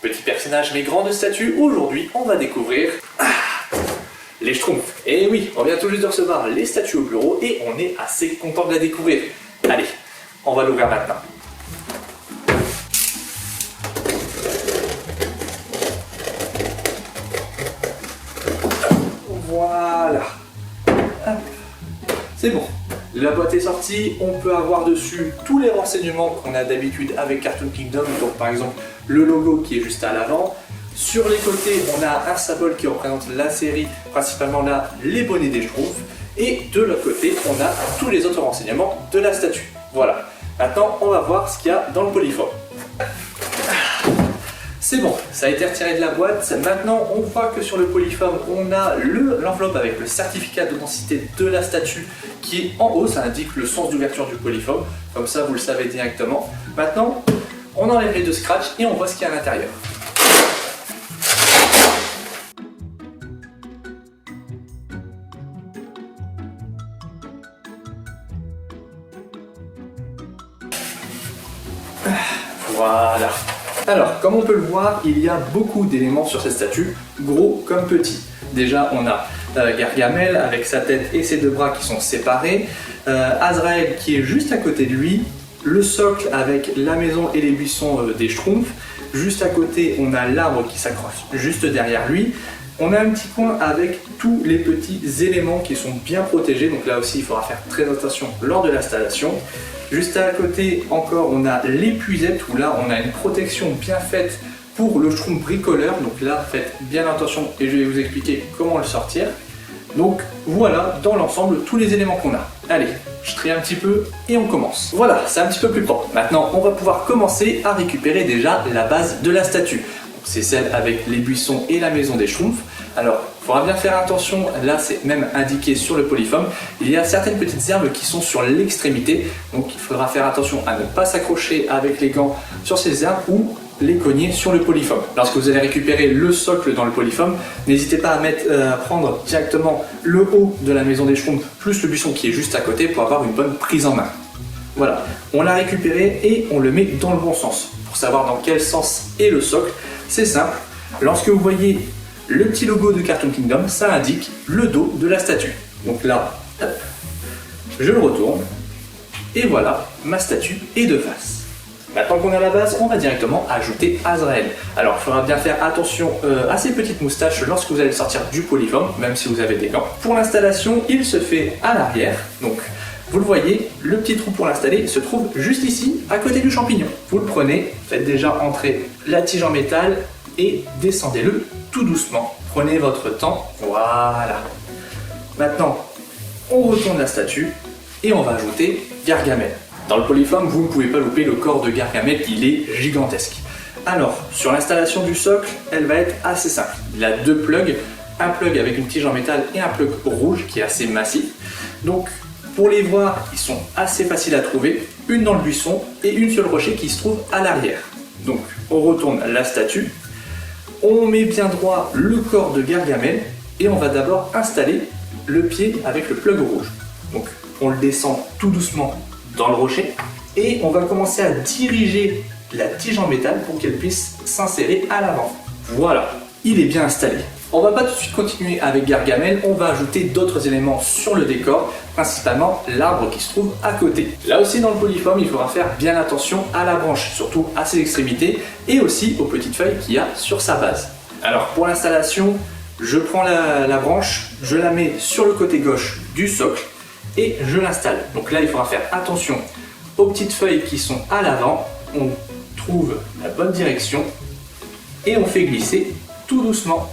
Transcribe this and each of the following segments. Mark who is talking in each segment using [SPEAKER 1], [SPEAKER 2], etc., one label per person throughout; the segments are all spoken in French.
[SPEAKER 1] Petit personnage mais grande statue, aujourd'hui on va découvrir les Schtroumpfs. Et oui, on vient tout juste de recevoir les statues au bureau et on est assez content de la découvrir. Allez, on va l'ouvrir maintenant. Voilà. C'est bon. La boîte est sortie, on peut avoir dessus tous les renseignements qu'on a d'habitude avec Cartoon Kingdom, donc par exemple le logo qui est juste à l'avant. Sur les côtés, on a un symbole qui représente la série, principalement là, les bonnets des Schtroumpfs. Et de l'autre côté, on a tous les autres renseignements de la statue. Voilà. Maintenant, on va voir ce qu'il y a dans le polyforme. C'est bon, ça a été retiré de la boîte. Maintenant, on voit que sur le polyforme, on a l'enveloppe avec le certificat d'authenticité de la statue qui est en haut. Ça indique le sens d'ouverture du polyforme. Comme ça, vous le savez directement. Maintenant, on enlève les deux scratchs et on voit ce qu'il y a à l'intérieur. Voilà. Alors, comme on peut le voir, il y a beaucoup d'éléments sur cette statue, gros comme petits. Déjà, on a Gargamel avec sa tête et ses deux bras qui sont séparés, Azrael qui est juste à côté de lui, le socle avec la maison et les buissons des Schtroumpfs. Juste à côté, on a l'arbre qui s'accroche juste derrière lui. On a un petit coin avec tous les petits éléments qui sont bien protégés, donc là aussi il faudra faire très attention lors de l'installation. Juste à côté encore on a l'épuisette où là on a une protection bien faite pour le Schtroumpf bricoleur, donc là faites bien attention et je vais vous expliquer comment le sortir. Donc voilà dans l'ensemble tous les éléments qu'on a. Allez, je trie un petit peu et on commence. Voilà, c'est un petit peu plus propre. Maintenant on va pouvoir commencer à récupérer déjà la base de la statue. C'est celle avec les buissons et la maison des Schtroumpfs. Alors, il faudra bien faire attention, là c'est même indiqué sur le polyforme, il y a certaines petites herbes qui sont sur l'extrémité, donc il faudra faire attention à ne pas s'accrocher avec les gants sur ces herbes ou les cogner sur le polyforme. Lorsque vous allez récupérer le socle dans le polyforme, n'hésitez pas à prendre directement le haut de la maison des Schtroumpfs plus le buisson qui est juste à côté pour avoir une bonne prise en main. Voilà, on l'a récupéré et on le met dans le bon sens. Pour savoir dans quel sens est le socle, c'est simple, lorsque vous voyez le petit logo de Cartoon Kingdom, ça indique le dos de la statue. Donc là, hop, je le retourne, et voilà, ma statue est de face. Maintenant qu'on a la base, on va directement ajouter Azrael. Alors, il faudra bien faire attention à ces petites moustaches lorsque vous allez sortir du polyforme, même si vous avez des gants. Pour l'installation, il se fait à l'arrière, donc vous le voyez, le petit trou pour l'installer se trouve juste ici, à côté du champignon. Vous le prenez, faites déjà entrer la tige en métal et descendez-le tout doucement. Prenez votre temps, voilà. Maintenant, on retourne la statue et on va ajouter Gargamel. Dans le polyforme, vous ne pouvez pas louper le corps de Gargamel, il est gigantesque. Alors, sur l'installation du socle, elle va être assez simple. Il a deux plugs, un plug avec une tige en métal et un plug rouge qui est assez massif. Donc, pour les voir, ils sont assez faciles à trouver, une dans le buisson et une sur le rocher qui se trouve à l'arrière. Donc on retourne la statue, on met bien droit le corps de Gargamel et on va d'abord installer le pied avec le plug rouge. Donc on le descend tout doucement dans le rocher et on va commencer à diriger la tige en métal pour qu'elle puisse s'insérer à l'avant. Voilà, il est bien installé. On va pas tout de suite continuer avec Gargamel, on va ajouter d'autres éléments sur le décor, principalement l'arbre qui se trouve à côté. Là aussi dans le polyforme, il faudra faire bien attention à la branche, surtout à ses extrémités, et aussi aux petites feuilles qu'il y a sur sa base. Alors pour l'installation, je prends la branche, je la mets sur le côté gauche du socle, et je l'installe. Donc là il faudra faire attention aux petites feuilles qui sont à l'avant, on trouve la bonne direction, et on fait glisser tout doucement.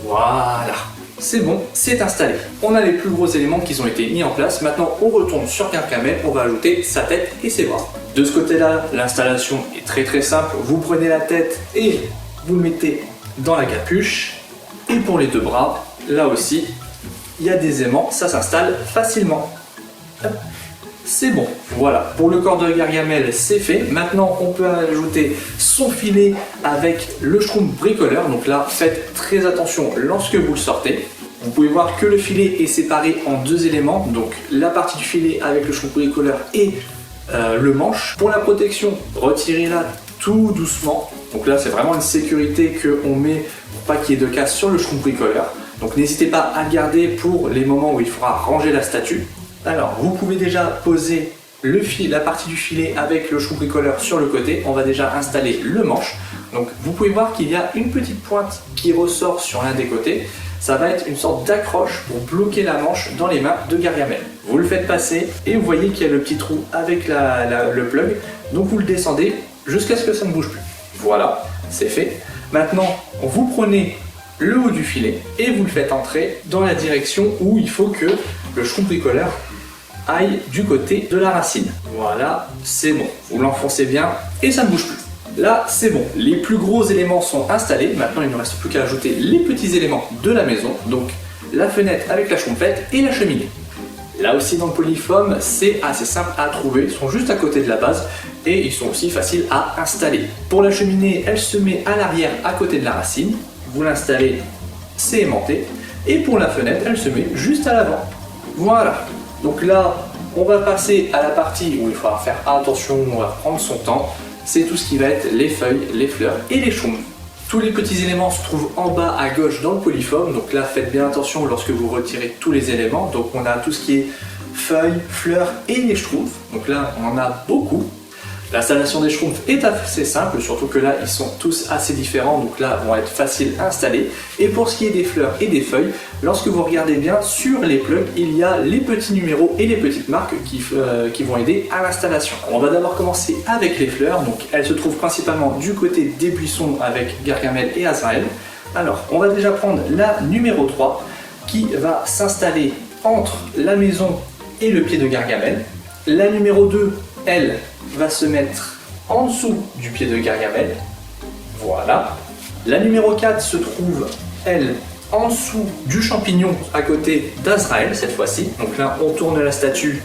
[SPEAKER 1] Voilà, c'est bon, c'est installé. On a les plus gros éléments qui ont été mis en place. Maintenant, on retourne sur Gargamel, on va ajouter sa tête et ses bras. De ce côté-là, l'installation est très simple. Vous prenez la tête et vous le mettez dans la capuche. Et pour les deux bras, là aussi, il y a des aimants, ça s'installe facilement. Hop. C'est bon, voilà, pour le corps de Gargamel c'est fait. Maintenant on peut ajouter son filet avec le Schtroumpf bricoleur. Donc là faites très attention lorsque vous le sortez. Vous pouvez voir que le filet est séparé en deux éléments, donc la partie du filet avec le Schtroumpf bricoleur et le manche. Pour la protection, retirez-la tout doucement. Donc là, c'est vraiment une sécurité qu'on met pour pas qu'il y ait de casse sur le schtroumpf bricoleur. Donc n'hésitez pas à le garder pour les moments où il faudra ranger la statue. Alors, vous pouvez déjà poser la partie du filet avec le schtroumpf bricoleur sur le côté. On va déjà installer le manche. Donc vous pouvez voir qu'il y a une petite pointe qui ressort sur l'un des côtés. Ça va être une sorte d'accroche pour bloquer la manche dans les mains de Gargamel. Vous le faites passer et vous voyez qu'il y a le petit trou avec le plug. Donc vous le descendez jusqu'à ce que ça ne bouge plus. Voilà, c'est fait. Maintenant, vous prenez le haut du filet et vous le faites entrer dans la direction où il faut que le schtroumpf bricoleur aille du côté de la racine. Voilà, c'est bon. Vous l'enfoncez bien et ça ne bouge plus. Là, c'est bon. Les plus gros éléments sont installés. Maintenant, il ne reste plus qu'à ajouter les petits éléments de la maison. Donc, la fenêtre avec la schtroumpfette et la cheminée. Là aussi, dans le Polyfoam, c'est assez simple à trouver. Ils sont juste à côté de la base et ils sont aussi faciles à installer. Pour la cheminée, elle se met à l'arrière à côté de la racine. Vous l'installez, c'est aimanté. Et pour la fenêtre, elle se met juste à l'avant. Voilà. Donc là, on va passer à la partie où il faudra faire attention, on va prendre son temps. C'est tout ce qui va être les feuilles, les fleurs et les schtroumpfs. Tous les petits éléments se trouvent en bas à gauche dans le Polyfoam. Donc là, faites bien attention lorsque vous retirez tous les éléments. Donc on a tout ce qui est feuilles, fleurs et les schtroumpfs. Donc là, on en a beaucoup. L'installation des schtroumpfs est assez simple, surtout que là, ils sont tous assez différents, donc là, vont être faciles à installer. Et pour ce qui est des fleurs et des feuilles, lorsque vous regardez bien sur les plugs, il y a les petits numéros et les petites marques qui vont aider à l'installation. On va d'abord commencer avec les fleurs, donc elles se trouvent principalement du côté des buissons avec Gargamel et Azrael. Alors, on va déjà prendre la numéro 3, qui va s'installer entre la maison et le pied de Gargamel. La numéro 2, elle, va se mettre en dessous du pied de Gargamel. Voilà. La numéro 4 se trouve, elle, en dessous du champignon à côté d'Azrael cette fois-ci. Donc là, on tourne la statue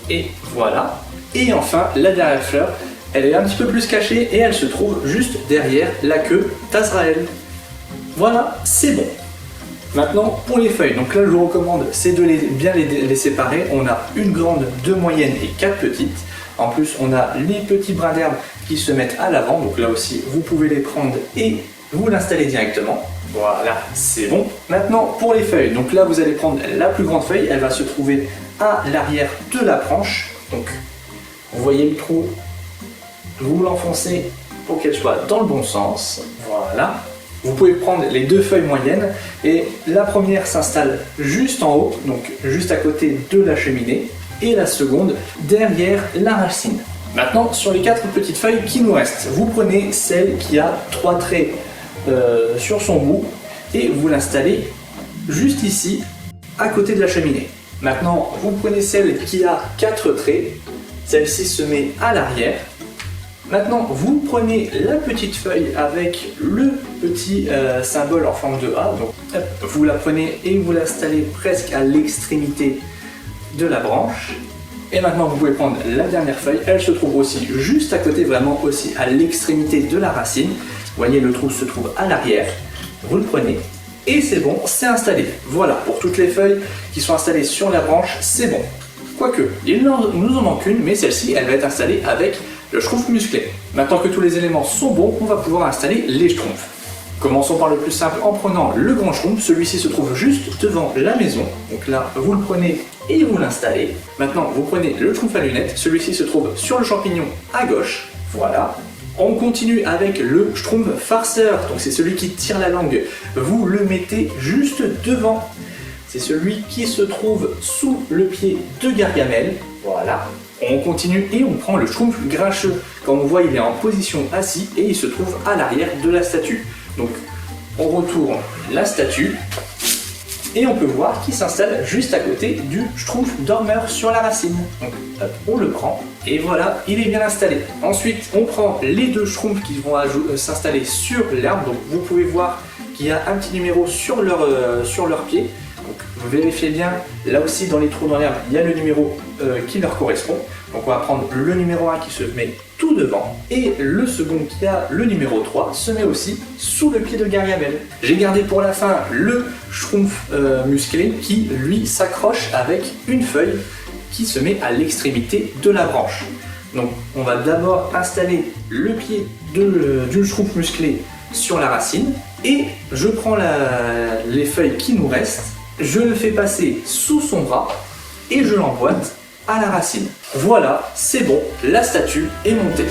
[SPEAKER 1] et voilà. Et enfin, la dernière fleur, elle est un petit peu plus cachée et elle se trouve juste derrière la queue d'Azrael. Voilà, c'est bon. Maintenant, pour les feuilles, donc là je vous recommande, c'est de bien les séparer. On a une grande, deux moyennes et quatre petites. En plus, on a les petits brins d'herbe qui se mettent à l'avant. Donc là aussi, vous pouvez les prendre et vous l'installer directement. Voilà, c'est bon. Maintenant, pour les feuilles, donc là vous allez prendre la plus grande feuille. Elle va se trouver à l'arrière de la branche. Donc, vous voyez le trou, vous l'enfoncez pour qu'elle soit dans le bon sens. Voilà. Vous pouvez prendre les deux feuilles moyennes et la première s'installe juste en haut, donc juste à côté de la cheminée, et la seconde derrière la racine. Maintenant, sur les quatre petites feuilles qui nous restent, vous prenez celle qui a 3 traits sur son bout et vous l'installez juste ici, à côté de la cheminée. Maintenant, vous prenez celle qui a 4 traits, celle-ci se met à l'arrière. Maintenant, vous prenez la petite feuille avec le petit symbole en forme de A. Donc, hop, vous la prenez et vous l'installez presque à l'extrémité de la branche. Et maintenant, vous pouvez prendre la dernière feuille. Elle se trouve aussi juste à côté, vraiment aussi à l'extrémité de la racine. Vous voyez, le trou se trouve à l'arrière. Vous le prenez et c'est bon, c'est installé. Voilà, pour toutes les feuilles qui sont installées sur la branche, c'est bon. Quoique, il nous en manque une, mais celle-ci, elle va être installée avec le schtroumpf musclé. Maintenant que tous les éléments sont bons, on va pouvoir installer les schtroumpfs. Commençons par le plus simple en prenant le grand schtroumpf. Celui-ci se trouve juste devant la maison. Donc là, vous le prenez et vous l'installez. Maintenant, vous prenez le schtroumpf à lunettes. Celui-ci se trouve sur le champignon à gauche. Voilà. On continue avec le schtroumpf farceur. Donc c'est celui qui tire la langue. Vous le mettez juste devant. C'est celui qui se trouve sous le pied de Gargamel. Voilà. On continue et on prend le schtroumpf grincheux. Comme on voit, il est en position assis et il se trouve à l'arrière de la statue. Donc, on retourne la statue et on peut voir qu'il s'installe juste à côté du schtroumpf dormeur sur la racine. Donc, hop, on le prend et voilà, il est bien installé. Ensuite, on prend les deux schtroumpfs qui vont s'installer sur l'arbre. Donc, vous pouvez voir qu'il y a un petit numéro sur leur pied. Donc, vous vérifiez bien, là aussi dans les trous dans l'herbe, il y a le numéro qui leur correspond. Donc on va prendre le numéro 1 qui se met tout devant et le second qui a le numéro 3 se met aussi sous le pied de Gargamel. J'ai gardé pour la fin le schtroumpf musclé qui lui s'accroche avec une feuille qui se met à l'extrémité de la branche. Donc on va d'abord installer le pied du schtroumpf musclé sur la racine et je prends les feuilles qui nous restent, je le fais passer sous son bras et je l'emboîte à la racine. Voilà, c'est bon, la statue est montée.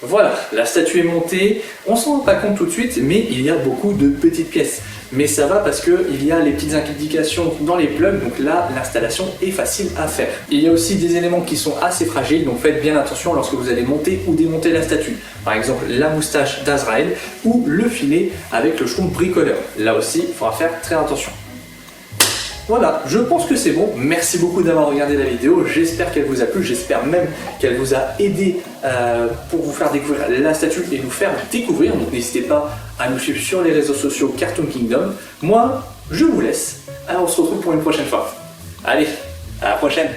[SPEAKER 1] Voilà, la statue est montée, on s'en rend pas compte tout de suite, mais il y a beaucoup de petites pièces. Mais ça va parce qu'il y a les petites indications dans les plugs, donc là, l'installation est facile à faire. Il y a aussi des éléments qui sont assez fragiles, donc faites bien attention lorsque vous allez monter ou démonter la statue. Par exemple, la moustache d'Azrael ou le filet avec le schtroumpf bricoleur. Là aussi, il faudra faire très attention. Voilà, je pense que c'est bon. Merci beaucoup d'avoir regardé la vidéo. J'espère qu'elle vous a plu. J'espère même qu'elle vous a aidé pour vous faire découvrir la statue et nous faire découvrir. Donc n'hésitez pas à nous suivre sur les réseaux sociaux Cartoon Kingdom. Moi, je vous laisse. Alors on se retrouve pour une prochaine fois. Allez, à la prochaine!